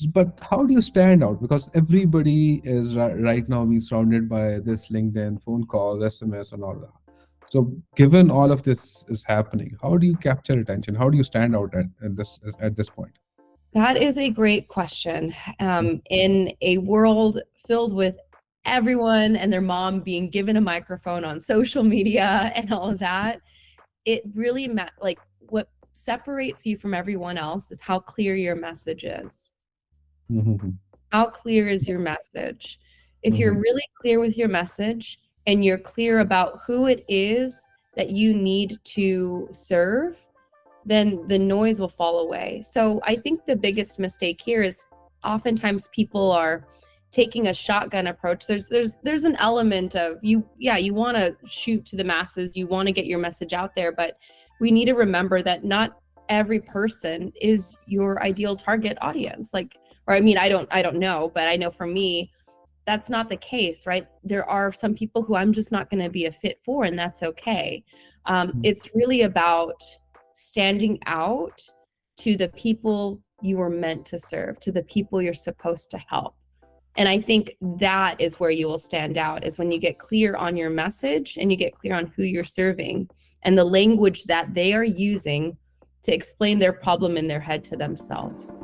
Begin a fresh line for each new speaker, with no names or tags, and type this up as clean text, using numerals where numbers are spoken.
But how do you stand out? Because everybody is right now being surrounded by this LinkedIn, phone calls, SMS, and all that. So, given all of this is happening, how do you capture attention? How do you stand out at this point?
That is a great question. In a world filled with everyone and their mom being given a microphone on social media and all of that, it really like what separates you from everyone else is how clear your message is.
Mhm,
How clear is your message? If you're
mhm,
really clear with your message and you're clear about who it is that you need to serve, then the noise will fall away. So I think the biggest mistake here is oftentimes people are taking a shotgun approach. There's an element of you want to shoot to the masses, you want to get your message out there, but we need to remember that not every person is your ideal target audience. Like, or I mean, I don't know, but I know for me that's not the case, right? There are some people who I'm just not going to be a fit for, and that's okay. It's really about standing out to the people you were meant to serve, to the people you're supposed to help. And I think that is where you will stand out, is when you get clear on your message and you get clear on who you're serving and the language that they are using to explain their problem in their head to themselves.